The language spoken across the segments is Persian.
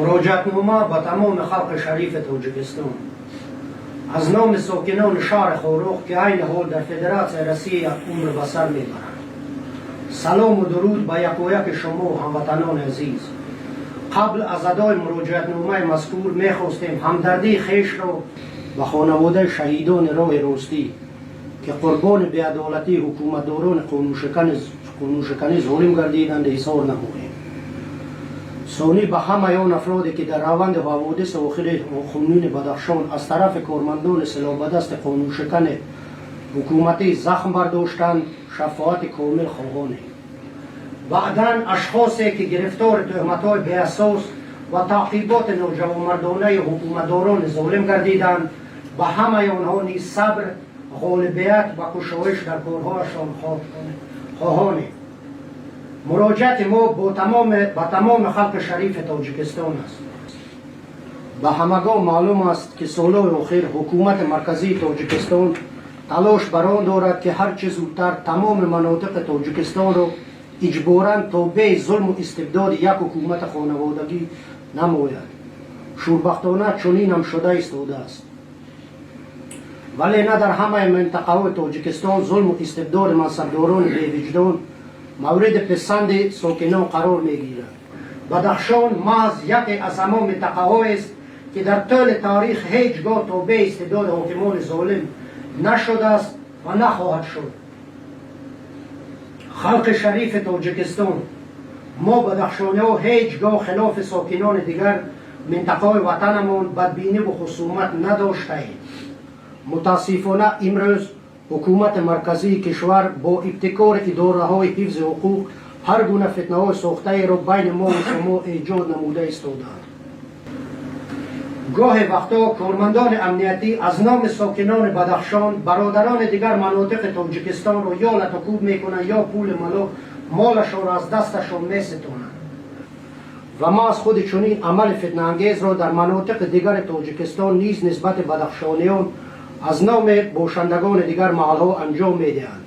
مراجعتنامه به تمام خلق شریف تاجیکستان از نام ساکنان شهر خورخ که عین حال در فدراسیون روسیه عمر بسر میبرند. سلام و درود به یک و یک شما هموطنان عزیز. قبل از ادای مراجعتنامه مذکور میخواستیم همدردی خویش را به خانواده شهیدان راه راستی که قربان بی‌عدالتی حکومتداران قانونشکنی ظالم گردیدند اظهار نماییم. ثانی به همه آن افرادی که در روند حوادث اخیر خونین بدخشان از طرف کارمندان سلاح‌بدست قانونشکن حکومتی زخم برداشتند شفاعت کامل خواهانیم. بعداً اشخاصی که گرفتار تهمت‌های بی‌اساس و تعقیبات ناجوانمردانه حکومتداران ظالم گردیدند به همه آنها نیز صبر، غالبیت و گشایش در کارهایشان خواهانیم. مراجعت ما با تمام خلق شریف تاجیکستان است. به همگان معلوم است که سالهای اخیر حکومت مرکزی تاجیکستان تلاش بر آن دارد که هر چه زودتر تمام مناطق تاجیکستان را اجباراً تابع ظلم و استبداد یک حکومت خانوادگی نماید. شوربختانه چنین هم شده ایستاده است. ولی نه در همه منطقه تاجیکستان ظلم و استبداد منصبداران بی‌وجدان مورد پسند ساکنان قرار میگیرد. بدخشان محض یکی از همه منطقه‌هایی است که در طول تاریخ هیچگاه تابع استبداد حاکمان ظالم نشده است و نخواهد شد. خلق شریف تاجیکستان، ما بدخشانی‌ها هیچگاه خلاف ساکنان دیگر منطقه وطنمان بدبینی و خصومت نداشته‌ایم. متاسفانه امروز حکومت مرکزی کشور با ابتکار اداره‌های حفظ حقوق هر گونه فتنه‌های ساخته را بین ما و شما ایجاد نموده ایستاده‌اند. گاهی وقتا کارمندان امنیتی از نام ساکنان بدخشان برادران دیگر مناطق تاجیکستان را یا لطکوب میکنند یا پول مالشان را از دستشان میستانند و ما از خود چنین عمل فتنه انگیز را در مناطق دیگر تاجیکستان نیز نسبت بدخشانیان از نام باشندگان دیگر محلها انجام میدهند.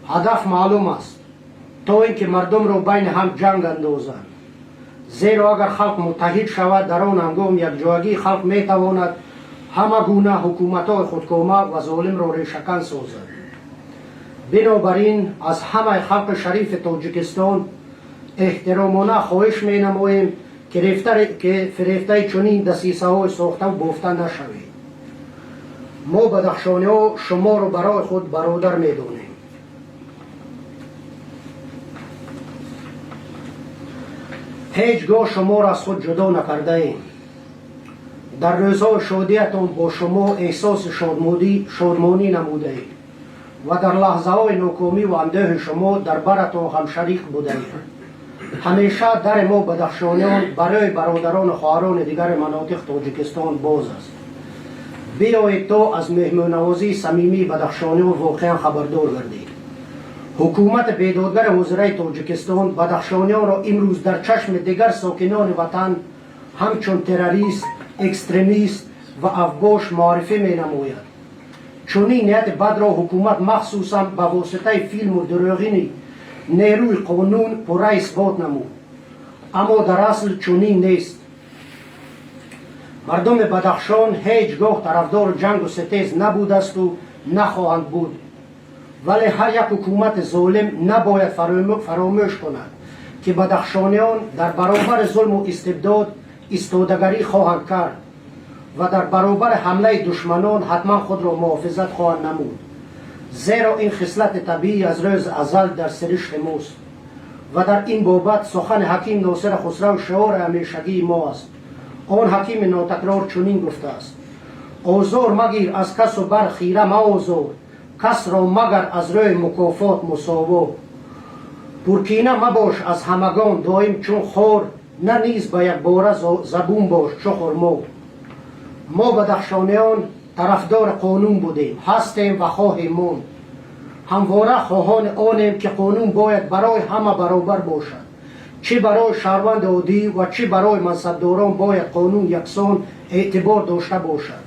هدف معلوم است تا اینکه مردم را بین هم جنگ اندازند. زیرا اگر خلق متحد شود در آن هنگام یکجایی خلق میتواند همه گونه حکومت‌های خودکامه و ظالم را ریشه‌کن سازد. بنابراین از همه خلق شریف تاجیکستان احترامانه خواهش مینماییم که فریفته چنین دسیسه‌های ساخته و بافته نشوید. ما بدخشانی‌ها شما را برای خود برادر می‌دانیم. هیچگاه شما را از خود جدا نکرده ایم. در روزهای شادیتان با شما احساس شادمانی نموده ایم و در لحظه های ناکامی و اندوه شما در برتان هم شریک بوده ایم. همیشه در ما بدخشانیان برای برادران و خواهران دیگر مناطق تاجیکستان باز است. بیایید تا از مهمان‌نوازی صمیمی بدخشانیان واقعا خبردار گردید. حکومت بیدادگر وزرای تاجیکستان بدخشانیان را امروز در چشم دیگر ساکنان وطن همچون تروریست، اکستریمیست و افباش معرفی می نماید. چنین نیت بد را حکومت مخصوصا به واسطه فیلم و دروغین نیروی قانون پره اثبات نمود. اما در اصل چنین نیست. مردم بدخشان هیچگاه طرفدار جنگ و ستیز نبوده است و نخواهند بود. ولی هر یک حکومت ظالم نباید فراموش کند که بدخشانیان در برابر ظلم و استبداد ایستادگی خواهند کرد و در برابر حمله دشمنان حتما خود را محافظت خواهند نمود. زیرا این خصلت طبیعی از روز ازل در سرشت ماست و در این بابت سخن حکیم ناصر خسرو شعار همیشگی ما است. آن حکیم ناتکرار چنین گفته است: آزار مگیر از کس و بر خیره مآزار، کس را مگر از روی مکافات مساوا. پرکینه مباش از همگان دایم چون خور، نه نیز به یک باره زبون باش چو خرما. ما بدخشانیان طرفدار قانون بودیم، هستیم و خواهیم ماند. همواره خواهان آنیم که قانون باید برای همه برابر باشد. چه برای شهروند عادی و چه برای منصبداران باید قانون یکسان اعتبار داشته باشد.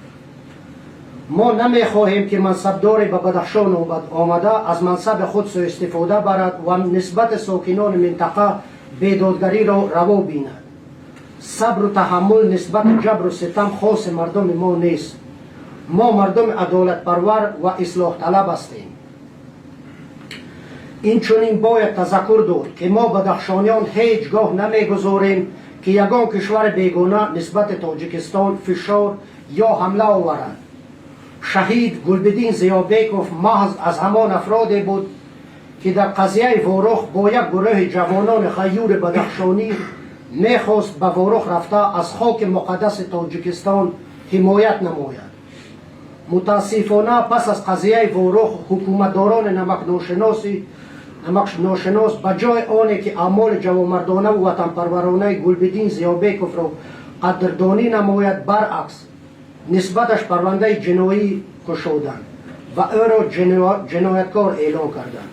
ما نمیخواهیم که منصبداری به بدخشان آمده از منصب خود سوء استفاده برد و نسبت ساکنان منطقه بیدادگری را روا بیند. صبر و تحمل نسبت جبر و ستم خاص مردم ما نیست. ما مردم عدالت پرور و اصلاح طلب هستیم. این چنین باید تذکر داد که ما بدخشانیان هیچگاه نمیگذاریم که یگان کشور بیگانه نسبت تاجیکستان فشار یا حمله آورد. شهید گلبدین ضیابیکوف محض از همان افرادی بود که در قضیه وارخ با یک گروه جوانان خیور بدخشانی میخواست به وارخ رفته از خاک مقدس تاجیکستان حمایت نماید. متاسفانه پس از قضیه وارخ حکومتداران نمک ناشناس به جای آنی که اعمال جوانمردانه و وطن پرورانه گلبدین ضیابیکوف را قدردانی نماید، برعکس نسبتش پرونده جنایی گشودند و او را جنایتکار اعلام کردند.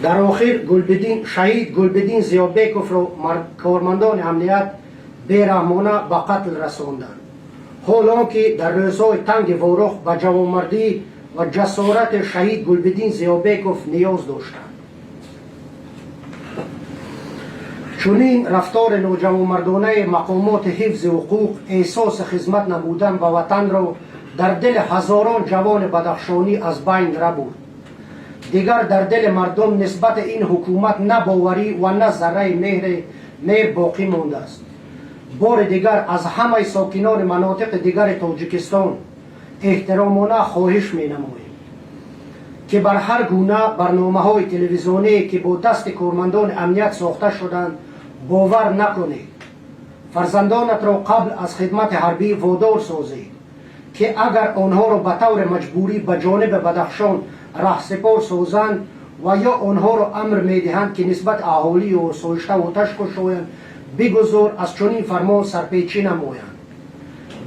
در آخر شهید گلبدین ضیابیکوف را کارمندان امنیت بیرحمانه به قتل رساندند، حالانکه در روزهای تنگ وارخ به جوانمردی و جسارت شهید گلبدین ضیابیکوف نیاز داشتند. چنین رفتار نوجوانمردانه مقامات حفظ حقوق احساس خدمت نمودن به وطن را در دل هزاران جوان بدخشانی از بین ربود. دیگر در دل مردم نسبت این حکومت نه باوری و نه ذره مهر باقی مانده است. بار دیگر از همه ساکنان مناطق دیگر تاجیکستان احترامانه خواهش می نماییم که بر هر گونه برنامه‌های تلویزیونی که با دست کارمندان امنیت ساخته شدند باور نکنید. فرزندانت را قبل از خدمت حربی وادار سازید که اگر آنها را به طور مجبوری به جانب بدخشان رهسپار سازند و یا آنها را امر میدهند که نسبت اهالی و سوشته آتش کشویند، بگذار از چنین فرمان سرپیچی نمایند.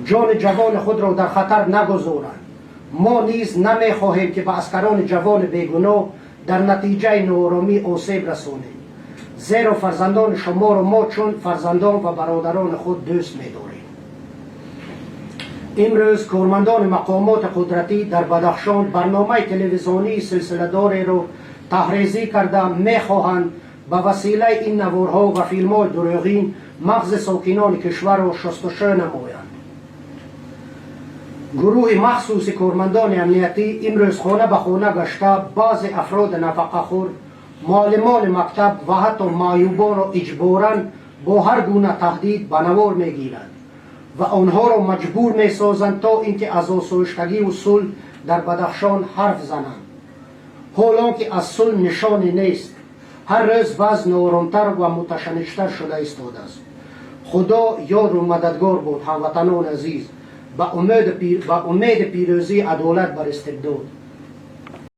جان جوان خود را در خطر نگذارند. ما نیز نمیخواهیم که به اسکران جوان بیگناه در نتیجه ناآرامی آسیب رسانیم، زیرا فرزندان شما را ما چون فرزندان و برادران خود دوست می‌داریم. امروز کارمندان مقامات قدرتی در بدخشان برنامه تلویزیونی سلسله داری را تحریزی کرده میخواهند به وسیله این نوارها و فیلم‌های دروغین مغز ساکنان کشور را شستشو نمایند. گروه مخصوص کارمندان امنیتی امروز خانه به خانه گشته بعض افراد نفقه‌خور، معلمان مکتب و حتی معیوبان را اجباراً با هر گونه تهدید به نوار میگیرند و آنها را مجبور میسازند تا اینکه از آسایشتگی و صلح در بدخشان حرف زنند، حالانکه از صلح نشانی نیست. هر روز وضع ناآرام‌تر و متشنج‌تر شده ایستاده است. خدا یار و مددگار بود هموطنان عزیز، به امید پیروزی عدالت بر استبداد.